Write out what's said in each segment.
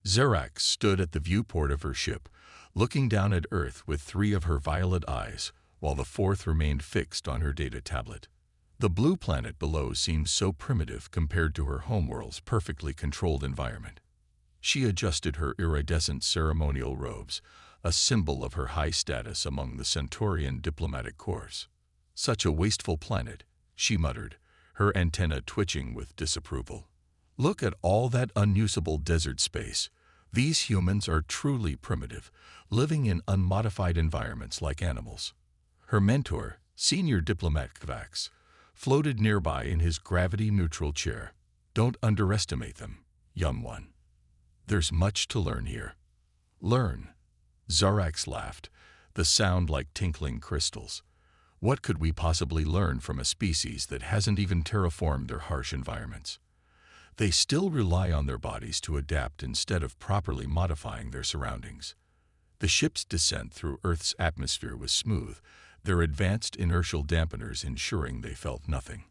Zerax stood at the viewport of her ship, looking down at Earth with three of her violet eyes, while the fourth remained fixed on her data tablet. The blue planet below seemed so primitive compared to her homeworld's perfectly controlled environment. She adjusted her iridescent ceremonial robes, a symbol of her high status among the Centaurian diplomatic corps. "Such a wasteful planet," she muttered, her antenna twitching with disapproval. "Look at all that unusable desert space. These humans are truly primitive, living in unmodified environments like animals." Her mentor, senior diplomat Kvax, floated nearby in his gravity-neutral chair. "Don't underestimate them, young one. There's much to learn here." "Learn?" Zarax laughed, the sound like tinkling crystals. "What could we possibly learn from a species that hasn't even terraformed their harsh environments? They still rely on their bodies to adapt instead of properly modifying their surroundings." The ship's descent through Earth's atmosphere was smooth, their advanced inertial dampeners ensuring they felt nothing.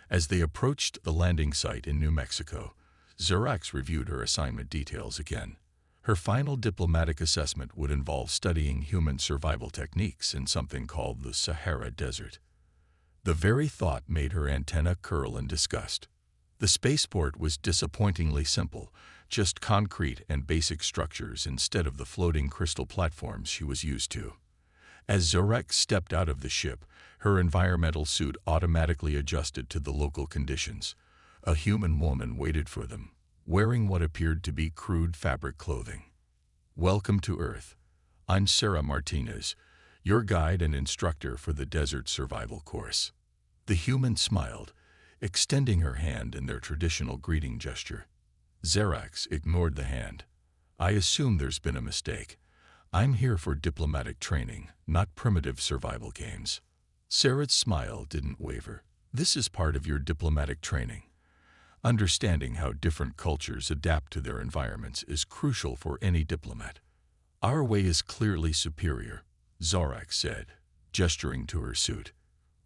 As they approached the landing site in New Mexico, Zerax reviewed her assignment details again. Her final diplomatic assessment would involve studying human survival techniques in something called the Sahara Desert. The very thought made her antenna curl in disgust. The spaceport was disappointingly simple, just concrete and basic structures instead of the floating crystal platforms she was used to. As Zerax stepped out of the ship, her environmental suit automatically adjusted to the local conditions. A human woman waited for them, wearing what appeared to be crude fabric clothing. "Welcome to Earth. I'm Sarah Martinez, your guide and instructor for the Desert Survival course." The human smiled, extending her hand in their traditional greeting gesture. Zerax ignored the hand. "I assume there's been a mistake. I'm here for diplomatic training, not primitive survival games." Sarah's smile didn't waver. "This is part of your diplomatic training. Understanding how different cultures adapt to their environments is crucial for any diplomat." "Our way is clearly superior," Zorak said, gesturing to her suit.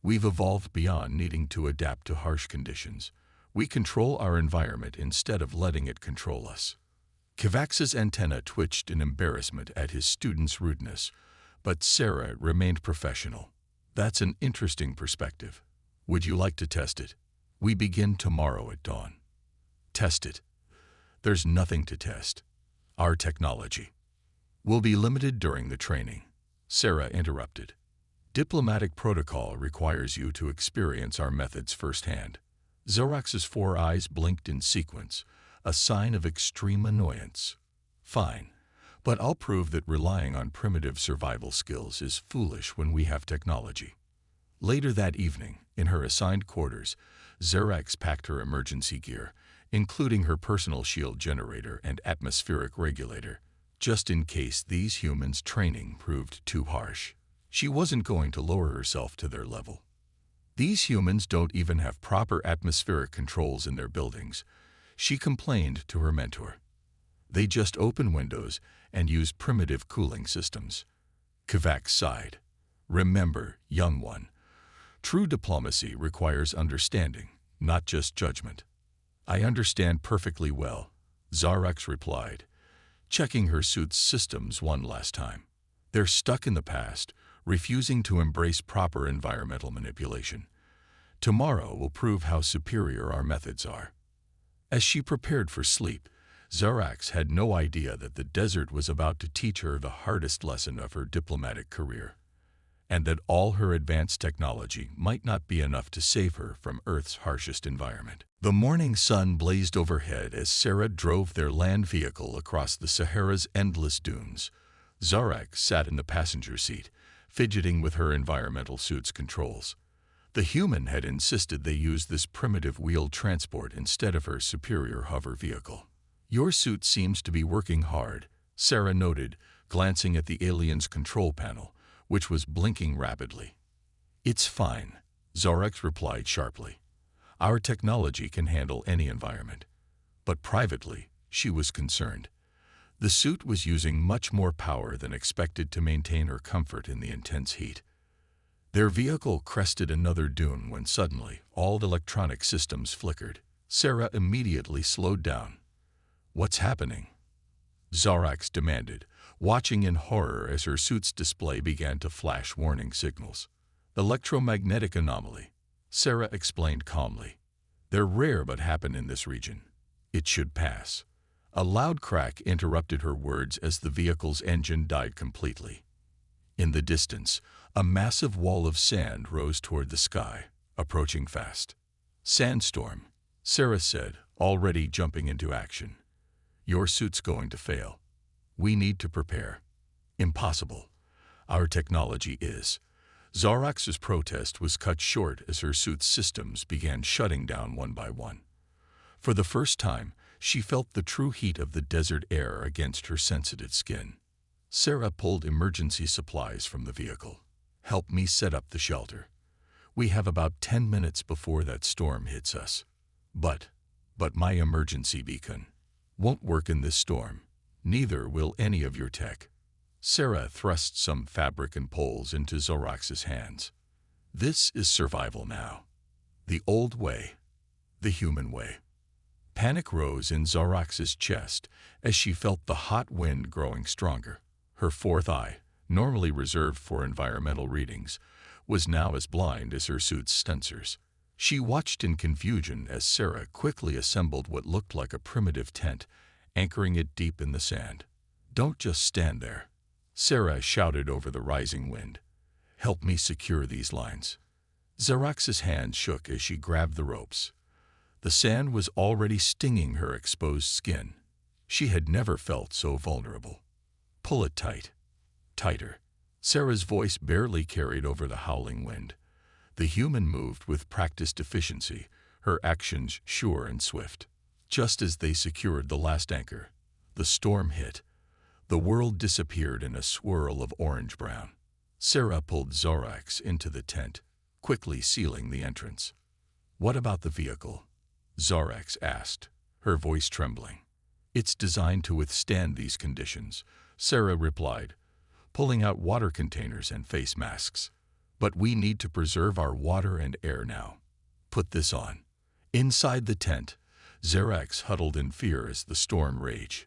"We've evolved beyond needing to adapt to harsh conditions. We control our environment instead of letting it control us." Kvax's antenna twitched in embarrassment at his student's rudeness, but Sarah remained professional. "That's an interesting perspective. Would you like to test it? We begin tomorrow at dawn." "Test it? There's nothing to test. Our technology will be limited during the training," Sarah interrupted. "Diplomatic protocol requires you to experience our methods firsthand." Zorax's four eyes blinked in sequence, a sign of extreme annoyance. "Fine, but I'll prove that relying on primitive survival skills is foolish when we have technology." Later that evening, in her assigned quarters, Zerax packed her emergency gear, including her personal shield generator and atmospheric regulator, just in case these humans' training proved too harsh. She wasn't going to lower herself to their level. "These humans don't even have proper atmospheric controls in their buildings," she complained to her mentor. "They just open windows and use primitive cooling systems." Kvax sighed. "Remember, young one, true diplomacy requires understanding, not just judgment." "I understand perfectly well," Zarax replied, checking her suit's systems one last time. "They're stuck in the past, refusing to embrace proper environmental manipulation. Tomorrow will prove how superior our methods are." As she prepared for sleep, Zarax had no idea that the desert was about to teach her the hardest lesson of her diplomatic career, and that all her advanced technology might not be enough to save her from Earth's harshest environment. The morning sun blazed overhead as Sarah drove their land vehicle across the Sahara's endless dunes. Zarax sat in the passenger seat, fidgeting with her environmental suit's controls. The human had insisted they use this primitive wheeled transport instead of her superior hover vehicle. "Your suit seems to be working hard," Sarah noted, glancing at the alien's control panel, which was blinking rapidly. "It's fine," Zarax replied sharply. "Our technology can handle any environment." But privately, she was concerned. The suit was using much more power than expected to maintain her comfort in the intense heat. Their vehicle crested another dune when suddenly all the electronic systems flickered. Sarah immediately slowed down. "What's happening?" Zorax demanded, watching in horror as her suit's display began to flash warning signals. Electromagnetic anomaly, Sarah explained calmly. They're rare but happen in this region. It should pass. A loud crack interrupted her words as the vehicle's engine died completely. In the distance, a massive wall of sand rose toward the sky, approaching fast. Sandstorm, Sarah said, already jumping into action. Your suit's going to fail. We need to prepare. Impossible. Our technology is. Zorax's protest was cut short as her suit's systems began shutting down one by one. For the first time, she felt the true heat of the desert air against her sensitive skin. Sarah pulled emergency supplies from the vehicle. Help me set up the shelter. We have about 10 minutes before that storm hits us. But my emergency beacon won't work in this storm. Neither will any of your tech. Sarah thrust some fabric and poles into Zorax's hands. This is survival now. The old way. The human way. Panic rose in Zorax's chest as she felt the hot wind growing stronger. Her fourth eye, normally reserved for environmental readings, was now as blind as her suit's sensors. She watched in confusion as Sarah quickly assembled what looked like a primitive tent, anchoring it deep in the sand. Don't just stand there, Sarah shouted over the rising wind. Help me secure these lines. Zorax's hands shook as she grabbed the ropes. The sand was already stinging her exposed skin. She had never felt so vulnerable. Pull it tight. Tighter. Sarah's voice barely carried over the howling wind. The human moved with practiced efficiency, her actions sure and swift. Just as they secured the last anchor, the storm hit. The world disappeared in a swirl of orange-brown. Sarah pulled Zorax into the tent, quickly sealing the entrance. What about the vehicle? Zorax asked, her voice trembling. It's designed to withstand these conditions, Sarah replied, pulling out water containers and face masks. But we need to preserve our water and air now. Put this on. Inside the tent, Zorax huddled in fear as the storm raged.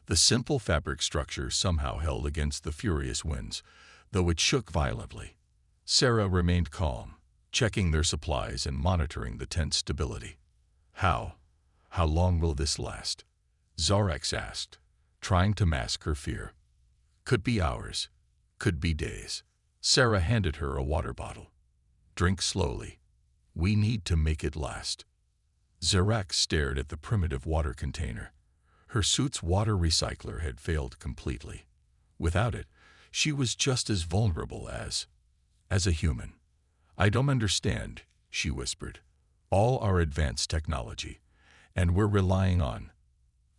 The simple fabric structure somehow held against the furious winds, though it shook violently. Sarah remained calm, checking their supplies and monitoring the tent's stability. How long will this last? Zorax asked, trying to mask her fear. Could be hours, could be days. Sarah handed her a water bottle. Drink slowly. We need to make it last. Zorax stared at the primitive water container. Her suit's water recycler had failed completely. Without it, she was just as vulnerable as a human. I don't understand, she whispered. All our advanced technology, and we're relying on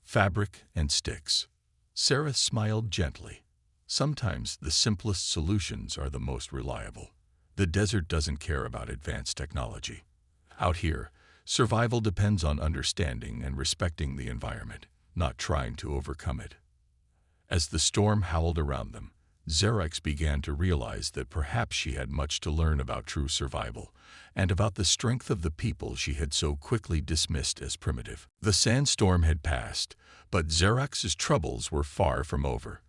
fabric and sticks. Sarah smiled gently. Sometimes the simplest solutions are the most reliable. The desert doesn't care about advanced technology. Out here, survival depends on understanding and respecting the environment, not trying to overcome it. As the storm howled around them, Zorax began to realize that perhaps she had much to learn about true survival and about the strength of the people she had so quickly dismissed as primitive. The sandstorm had passed, but Zorax's troubles were far from over.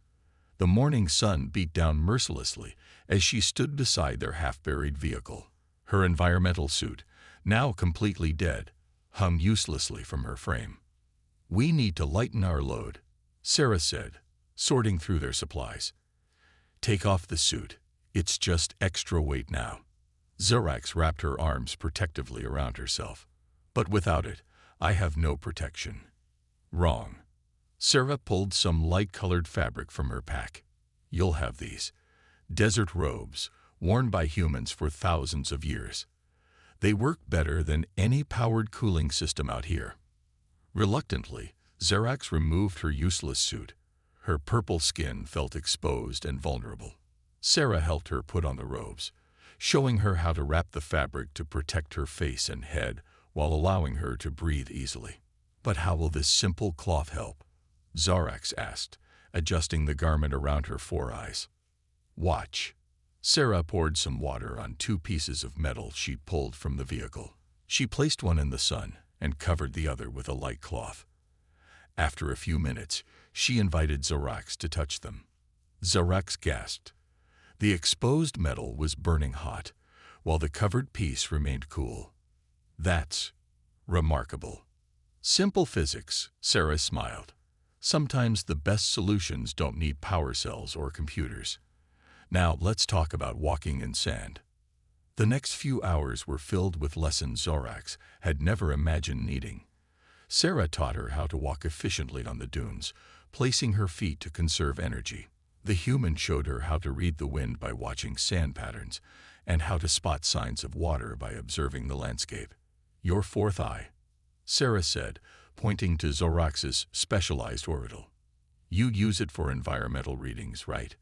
The morning sun beat down mercilessly as she stood beside their half-buried vehicle. Her environmental suit, now completely dead, hung uselessly from her frame. We need to lighten our load, Sarah said, sorting through their supplies. Take off the suit. It's just extra weight now. Zorax wrapped her arms protectively around herself. But without it, I have no protection. Wrong. Sarah pulled some light-colored fabric from her pack. You'll have these. Desert robes, worn by humans for thousands of years. They work better than any powered cooling system out here. Reluctantly, Zorax removed her useless suit. Her purple skin felt exposed and vulnerable. Sarah helped her put on the robes, showing her how to wrap the fabric to protect her face and head while allowing her to breathe easily. But how will this simple cloth help? Zorax asked, adjusting the garment around her four eyes. Watch. Sarah poured some water on 2 pieces of metal she'd pulled from the vehicle. She placed one in the sun and covered the other with a light cloth. After a few minutes, She invited Zorax to touch them. Zorax gasped. The exposed metal was burning hot, while the covered piece remained cool. That's remarkable. Simple physics, Sarah smiled. Sometimes the best solutions don't need power cells or computers. Now let's talk about walking in sand. The next few hours were filled with lessons Zorax had never imagined needing. Sarah taught her how to walk efficiently on the dunes, placing her feet to conserve energy. The human showed her how to read the wind by watching sand patterns, and how to spot signs of water by observing the landscape. Your fourth eye, Sarah said, pointing to Zorax's specialized orbital. You use it for environmental readings, right?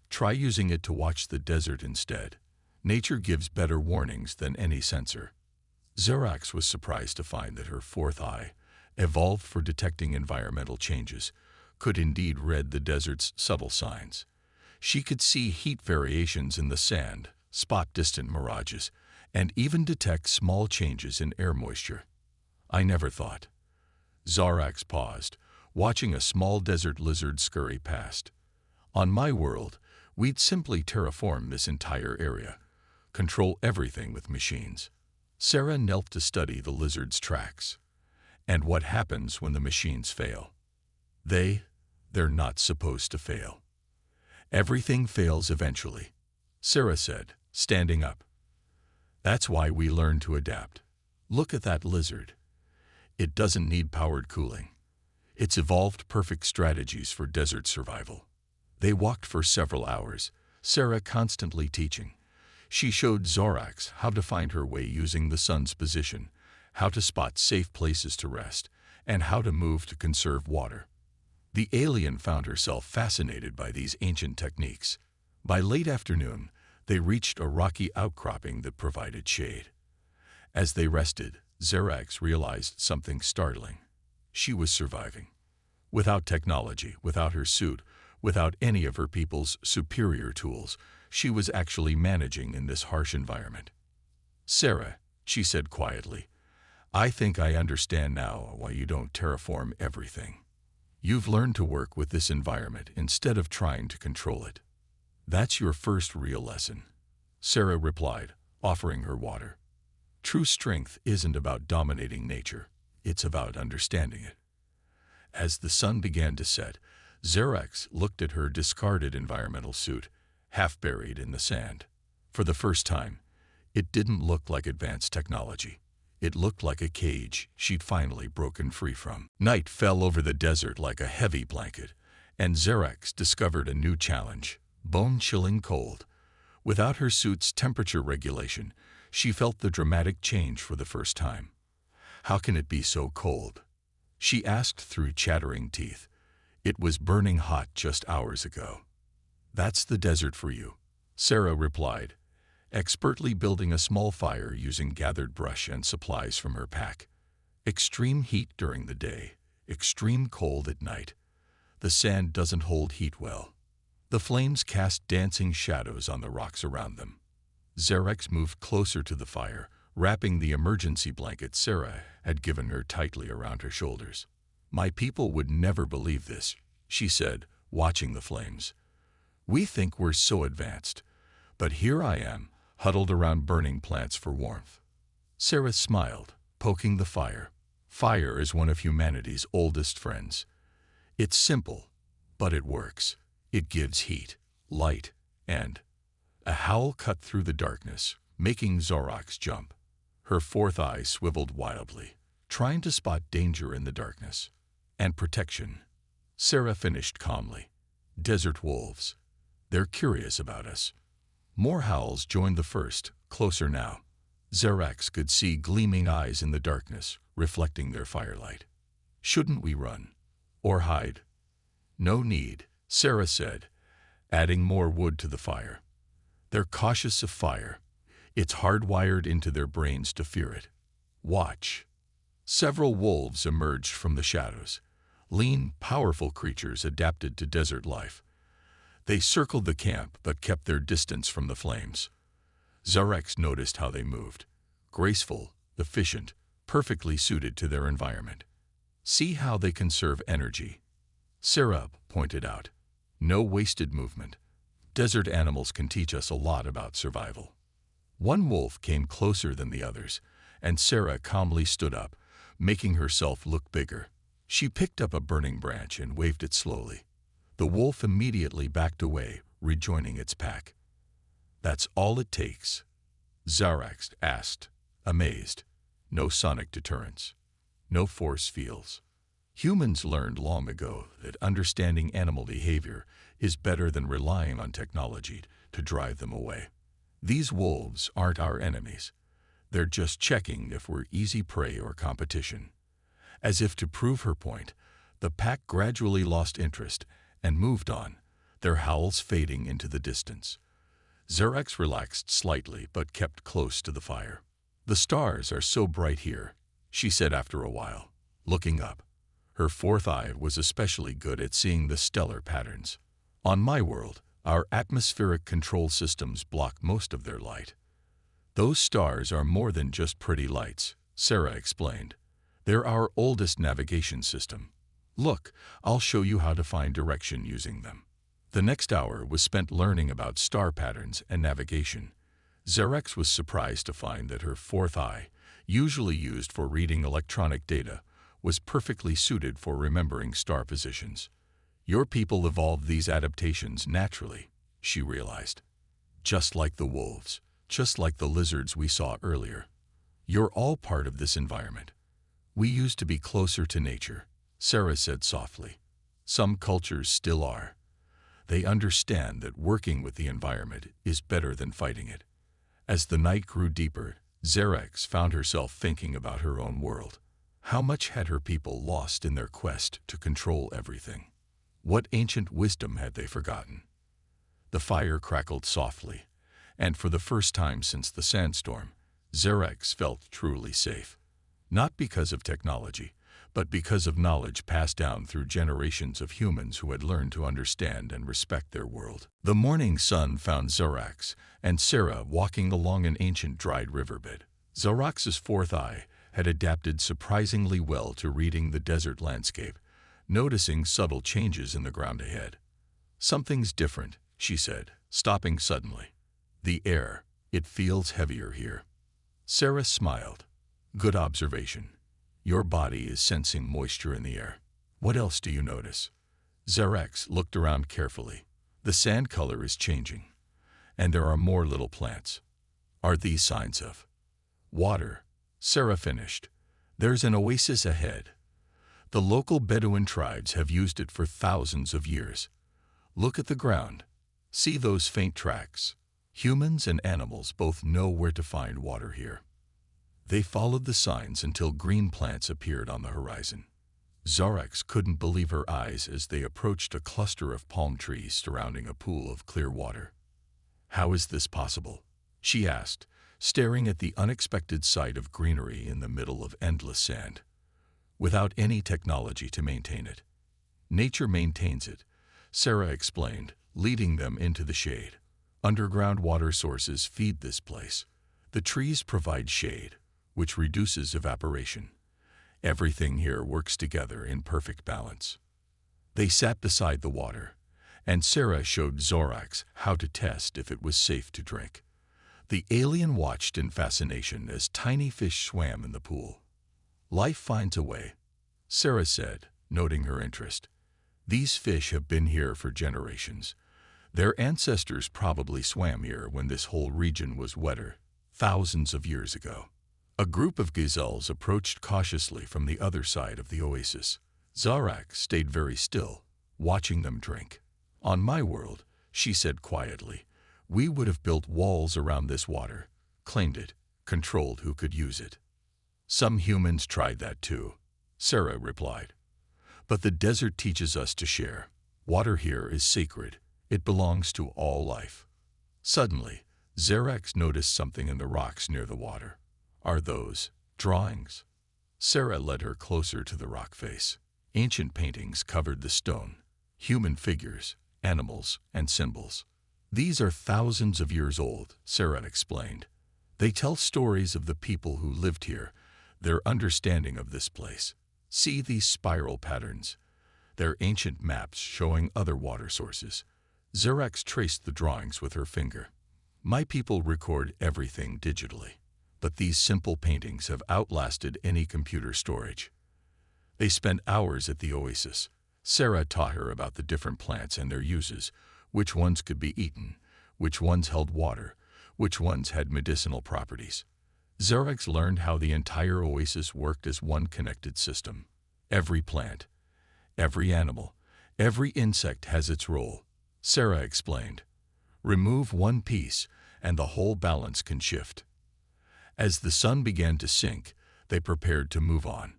Try using it to watch the desert instead. Nature gives better warnings than any sensor. Zorax was surprised to find that her fourth eye, evolved for detecting environmental changes, could indeed read the desert's subtle signs. She could see heat variations in the sand, spot distant mirages, and even detect small changes in air moisture. I never thought. Zorax paused, watching a small desert lizard scurry past. On my world, we'd simply terraform this entire area, control everything with machines. Sarah knelt to study the lizard's tracks. And what happens when the machines fail? They're not supposed to fail. Everything fails eventually, Sarah said, standing up. That's why we learn to adapt. Look at that lizard. It doesn't need powered cooling. It's evolved perfect strategies for desert survival. They walked for several hours, Sarah constantly teaching. She showed Zorax how to find her way using the sun's position, how to spot safe places to rest, and how to move to conserve water. The alien found herself fascinated by these ancient techniques. By late afternoon, they reached a rocky outcropping that provided shade. As they rested, Zorax realized something startling. She was surviving. Without technology, without her suit, without any of her people's superior tools, she was actually managing in this harsh environment. Sarah, she said quietly, I think I understand now why you don't terraform everything. You've learned to work with this environment instead of trying to control it. That's your first real lesson, Sarah replied, offering her water. True strength isn't about dominating nature, it's about understanding it. As the sun began to set, Zorax looked at her discarded environmental suit, half buried in the sand. For the first time, it didn't look like advanced technology. It looked like a cage she'd finally broken free from. Night fell over the desert like a heavy blanket, and Zorax discovered a new challenge, bone-chilling cold. Without her suit's temperature regulation, she felt the dramatic change for the first time. How can it be so cold? She asked through chattering teeth. It was burning hot just hours ago. That's the desert for you, Sarah replied, expertly building a small fire using gathered brush and supplies from her pack. Extreme heat during the day, extreme cold at night. The sand doesn't hold heat well. The flames cast dancing shadows on the rocks around them. Zorax moved closer to the fire, wrapping the emergency blanket Sarah had given her tightly around her shoulders. My people would never believe this, she said, watching the flames. We think we're so advanced, but here I am, huddled around burning plants for warmth. Sarah smiled, poking the fire. Fire is one of humanity's oldest friends. It's simple, but it works. It gives heat, light, and... A howl cut through the darkness, making Zorax jump. Her fourth eye swiveled wildly, trying to spot danger in the darkness. And protection. Sarah finished calmly. Desert wolves. They're curious about us. More howls joined the first, closer now. Zorax could see gleaming eyes in the darkness, reflecting their firelight. Shouldn't we run? Or hide? No need, Sarah said, adding more wood to the fire. They're cautious of fire. It's hardwired into their brains to fear it. Watch. Several wolves emerged from the shadows. Lean, powerful creatures adapted to desert life. They circled the camp but kept their distance from the flames. Zorax noticed how they moved. Graceful, efficient, perfectly suited to their environment. See how they conserve energy. Sarah pointed out. No wasted movement. Desert animals can teach us a lot about survival. One wolf came closer than the others, and Sarah calmly stood up, making herself look bigger. She picked up a burning branch and waved it slowly. The wolf immediately backed away, rejoining its pack. That's all it takes? Zarax asked, amazed. No sonic deterrence. No force fields. Humans learned long ago that understanding animal behavior is better than relying on technology to drive them away. These wolves aren't our enemies. They're just checking if we're easy prey or competition. As if to prove her point, the pack gradually lost interest and moved on, their howls fading into the distance. Zarax relaxed slightly but kept close to the fire. The stars are so bright here, she said after a while, looking up. Her fourth eye was especially good at seeing the stellar patterns. On my world, our atmospheric control systems block most of their light. Those stars are more than just pretty lights, Sarah explained. They're our oldest navigation system. Look, I'll show you how to find direction using them. The next hour was spent learning about star patterns and navigation. Zarax was surprised to find that her fourth eye, usually used for reading electronic data, was perfectly suited for remembering star positions. Your people evolved these adaptations naturally, she realized. Just like the wolves, just like the lizards we saw earlier. You're all part of this environment. We used to be closer to nature, Sarah said softly. Some cultures still are. They understand that working with the environment is better than fighting it. As the night grew deeper, Zarax found herself thinking about her own world. How much had her people lost in their quest to control everything? What ancient wisdom had they forgotten? The fire crackled softly, and for the first time since the sandstorm, Zarax felt truly safe. Not because of technology, but because of knowledge passed down through generations of humans who had learned to understand and respect their world. The morning sun found Zarax and Sarah walking along an ancient dried riverbed. Zarax's fourth eye had adapted surprisingly well to reading the desert landscape, noticing subtle changes in the ground ahead. Something's different, she said, stopping suddenly. The air, it feels heavier here. Sarah smiled. Good observation. Your body is sensing moisture in the air. What else do you notice? Zarax looked around carefully. The sand color is changing, and there are more little plants. Are these signs of water? Sarah finished. There's an oasis ahead. The local Bedouin tribes have used it for thousands of years. Look at the ground. See those faint tracks? Humans and animals both know where to find water here. They followed the signs until green plants appeared on the horizon. Zarax couldn't believe her eyes as they approached a cluster of palm trees surrounding a pool of clear water. How is this possible? She asked, staring at the unexpected sight of greenery in the middle of endless sand. Without any technology to maintain it. Nature maintains it, Sarah explained, leading them into the shade. Underground water sources feed this place. The trees provide shade, which reduces evaporation. Everything here works together in perfect balance. They sat beside the water, and Sarah showed Zarax how to test if it was safe to drink. The alien watched in fascination as tiny fish swam in the pool. Life finds a way, Sarah said, noting her interest. These fish have been here for generations. Their ancestors probably swam here when this whole region was wetter, thousands of years ago. A group of gazelles approached cautiously from the other side of the oasis. Zarax stayed very still, watching them drink. On my world, she said quietly, we would have built walls around this water, claimed it, controlled who could use it. Some humans tried that too, Sarah replied. But the desert teaches us to share. Water here is sacred. It belongs to all life. Suddenly, Zarax noticed something in the rocks near the water. Are those drawings? Sarah led her closer to the rock face. Ancient paintings covered the stone. Human figures, animals, and symbols. These are thousands of years old, Sarah explained. They tell stories of the people who lived here, their understanding of this place. See these spiral patterns. their ancient maps showing other water sources. Xerax traced the drawings with her finger. My people record everything digitally, but these simple paintings have outlasted any computer storage. They spent hours at the oasis. Sarah taught her about the different plants and their uses, which ones could be eaten, which ones held water, which ones had medicinal properties. Xerax learned how the entire oasis worked as one connected system. Every plant, every animal, every insect has its role, Sarah explained. Remove one piece, and the whole balance can shift. As the sun began to sink, they prepared to move on.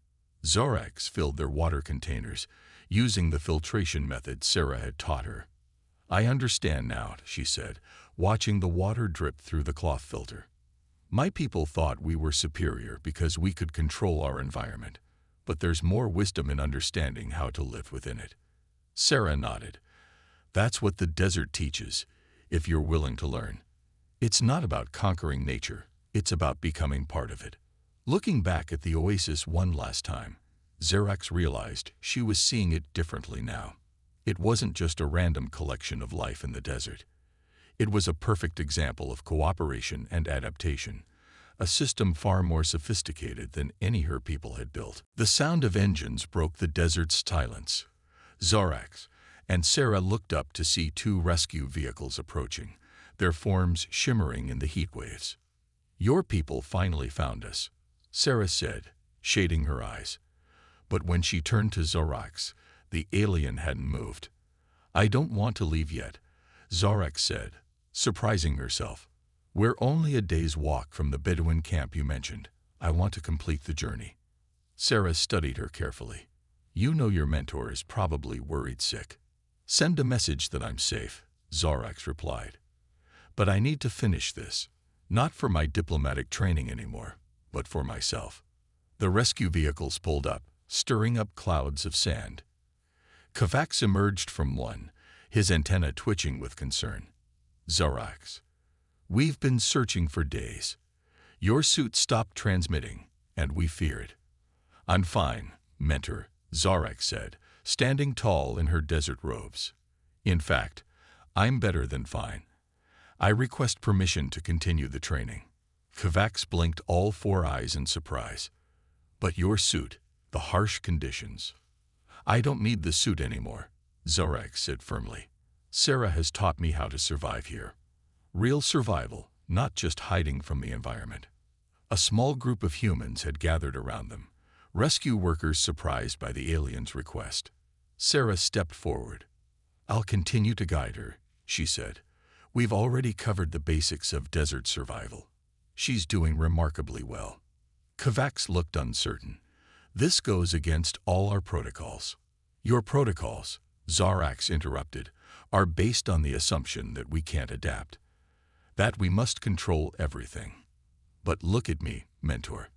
Xerax filled their water containers, using the filtration method Sarah had taught her. I understand now, she said, watching the water drip through the cloth filter. My people thought we were superior because we could control our environment, but there's more wisdom in understanding how to live within it. Sarah nodded. That's what the desert teaches, if you're willing to learn. It's not about conquering nature, it's about becoming part of it. Looking back at the oasis one last time, Xerax realized she was seeing it differently now. It wasn't just a random collection of life in the desert. It was a perfect example of cooperation and adaptation, a system far more sophisticated than any her people had built. The sound of engines broke the desert's silence. Xerax and Sarah looked up to see two rescue vehicles approaching, their forms shimmering in the heat waves. Your people finally found us, Sarah said, shading her eyes. But when she turned to Xerax, the alien hadn't moved. I don't want to leave yet, Xerax said, surprising herself. We're only a day's walk from the Bedouin camp you mentioned. I want to complete the journey. Sarah studied her carefully. You know your mentor is probably worried sick. Send a message that I'm safe, Xerax replied. But I need to finish this, not for my diplomatic training anymore, but for myself. The rescue vehicles pulled up, stirring up clouds of sand. Kavax emerged from one, his antenna twitching with concern. Xerax, we've been searching for days. Your suit stopped transmitting, and we feared. I'm fine, mentor, Xerax said, standing tall in her desert robes. In fact, I'm better than fine. I request permission to continue the training. Kavax blinked all four eyes in surprise. But your suit, the harsh conditions. I don't need the suit anymore, Xerax said firmly. Sarah has taught me how to survive here. Real survival, not just hiding from the environment. A small group of humans had gathered around them, rescue workers surprised by the alien's request. Sarah stepped forward. I'll continue to guide her, she said. We've already covered the basics of desert survival. She's doing remarkably well. Kavax looked uncertain. This goes against all our protocols. Your protocols, Xerax interrupted, are based on the assumption that we can't adapt, that we must control everything. But look at me, mentor.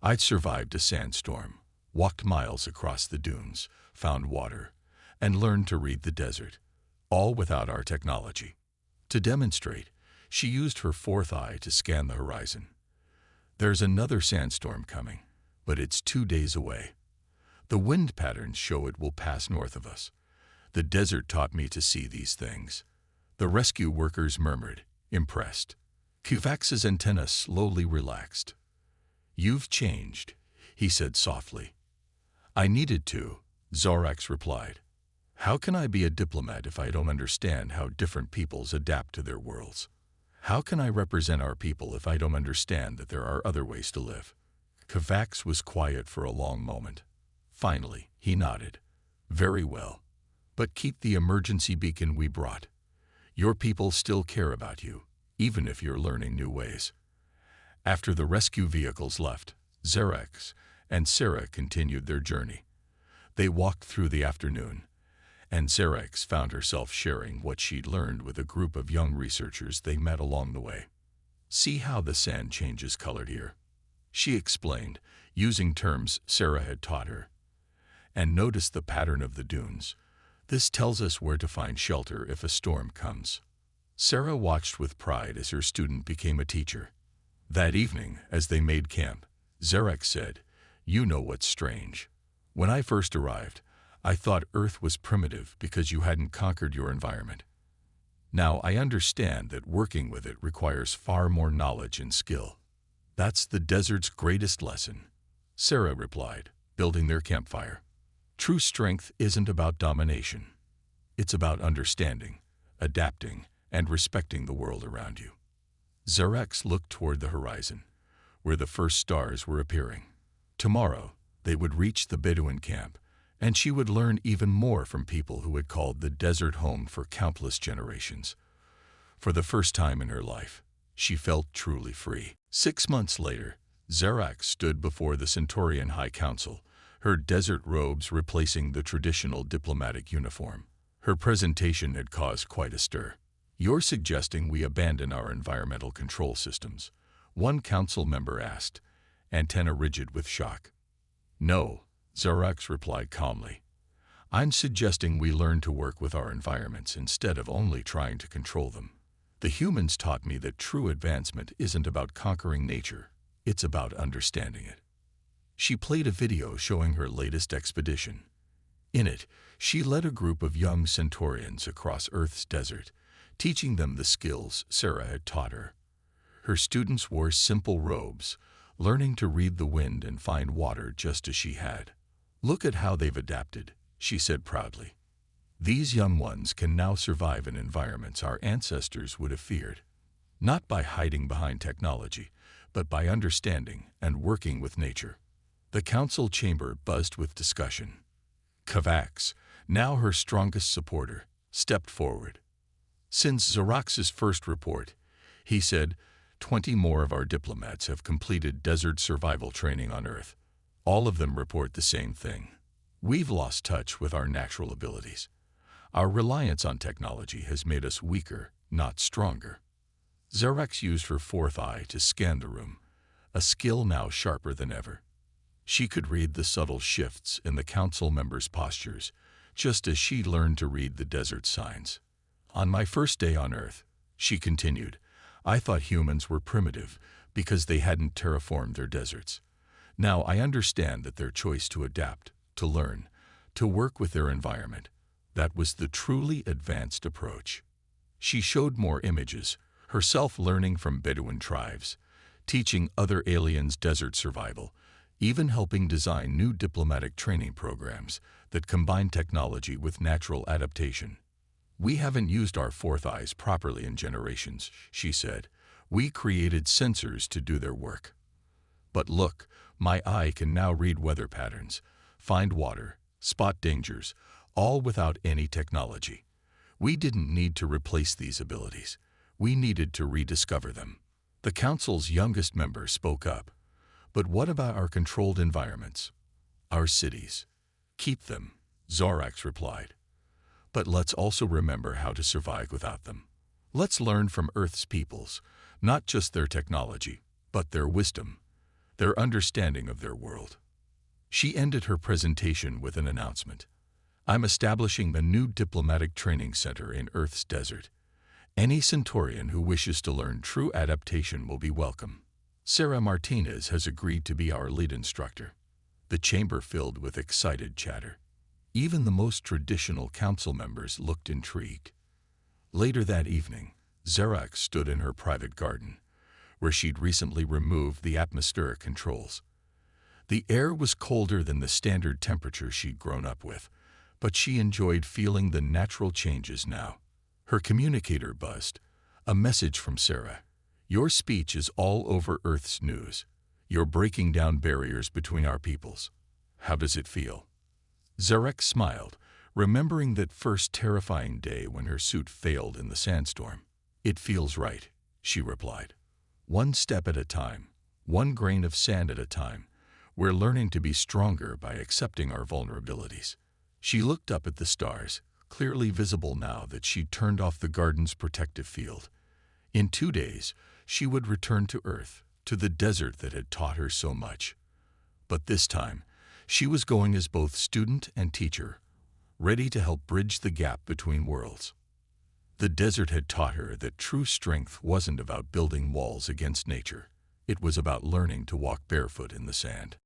I'd survived a sandstorm, walked miles across the dunes, found water, and learned to read the desert, all without our technology. To demonstrate, she used her fourth eye to scan the horizon. There's another sandstorm coming, but it's 2 days away. The wind patterns show it will pass north of us. The desert taught me to see these things. The rescue workers murmured, impressed. Kavax's antenna slowly relaxed. You've changed, he said softly. I needed to, Xerax replied. How can I be a diplomat if I don't understand how different peoples adapt to their worlds? How can I represent our people if I don't understand that there are other ways to live? Kavax was quiet for a long moment. Finally, he nodded. Very well. But keep the emergency beacon we brought. Your people still care about you, even if you're learning new ways. After the rescue vehicles left, Xerax and Sarah continued their journey. They walked through the afternoon, and Xerax found herself sharing what she'd learned with a group of young researchers they met along the way. See how the sand changes color here, she explained, using terms Sarah had taught her. And notice the pattern of the dunes. This tells us where to find shelter if a storm comes. Sarah watched with pride as her student became a teacher. That evening, as they made camp, Xerax said, You know what's strange. When I first arrived, I thought Earth was primitive because you hadn't conquered your environment. Now I understand that working with it requires far more knowledge and skill. That's the desert's greatest lesson, Sarah replied, building their campfire. True strength isn't about domination. It's about understanding, adapting, and respecting the world around you. Zarex looked toward the horizon, where the first stars were appearing. Tomorrow, they would reach the Bedouin camp, and she would learn even more from people who had called the desert home for countless generations. For the first time in her life, she felt truly free. 6 months later, Zarex stood before the Centaurian High Council, her desert robes replacing the traditional diplomatic uniform. Her presentation had caused quite a stir. "You're suggesting we abandon our environmental control systems?" one council member asked, antenna rigid with shock. "No," Zarex replied calmly. "I'm suggesting we learn to work with our environments instead of only trying to control them. The humans taught me that true advancement isn't about conquering nature, it's about understanding it." She played a video showing her latest expedition. In it, she led a group of young Centaurians across Earth's desert, teaching them the skills Sarah had taught her. Her students wore simple robes, learning to read the wind and find water just as she had. "Look at how they've adapted," she said proudly. "These young ones can now survive in environments our ancestors would have feared. Not by hiding behind technology, but by understanding and working with nature." The council chamber buzzed with discussion. Kavax, now her strongest supporter, stepped forward. Since Zarex's first report, he said, 20 more of our diplomats have completed desert survival training on Earth. All of them report the same thing. We've lost touch with our natural abilities. Our reliance on technology has made us weaker, not stronger. Zarex used her fourth eye to scan the room, a skill now sharper than ever. She could read the subtle shifts in the council members' postures, just as she learned to read the desert signs. "On my first day on Earth," she continued, "I thought humans were primitive because they hadn't terraformed their deserts. Now I understand that their choice to adapt, to learn, to work with their environment, that was the truly advanced approach." She showed more images, herself learning from Bedouin tribes, teaching other aliens desert survival, even helping design new diplomatic training programs that combine technology with natural adaptation. "We haven't used our fourth eyes properly in generations," she said. "We created sensors to do their work. But look, my eye can now read weather patterns, find water, spot dangers, all without any technology. We didn't need to replace these abilities. We needed to rediscover them." The council's youngest member spoke up. "But what about our controlled environments? Our cities? Keep them," Zarex replied. "But let's also remember how to survive without them. Let's learn from Earth's peoples, not just their technology, but their wisdom, their understanding of their world." She ended her presentation with an announcement. "I'm establishing a new diplomatic training center in Earth's desert. Any Centaurian who wishes to learn true adaptation will be welcome. Sarah Martinez has agreed to be our lead instructor." The chamber filled with excited chatter. Even the most traditional council members looked intrigued. Later that evening, Zarex stood in her private garden, where she'd recently removed the atmospheric controls. The air was colder than the standard temperature she'd grown up with, but she enjoyed feeling the natural changes now. Her communicator buzzed. "A message from Sarah. Your speech is all over Earth's news. You're breaking down barriers between our peoples. How does it feel?" Zarex smiled, remembering that first terrifying day when her suit failed in the sandstorm. "It feels right," she replied. "One step at a time, one grain of sand at a time, we're learning to be stronger by accepting our vulnerabilities." She looked up at the stars, clearly visible now that she'd turned off the garden's protective field. In 2 days, she would return to Earth, to the desert that had taught her so much. But this time, she was going as both student and teacher, ready to help bridge the gap between worlds. The desert had taught her that true strength wasn't about building walls against nature. It was about learning to walk barefoot in the sand.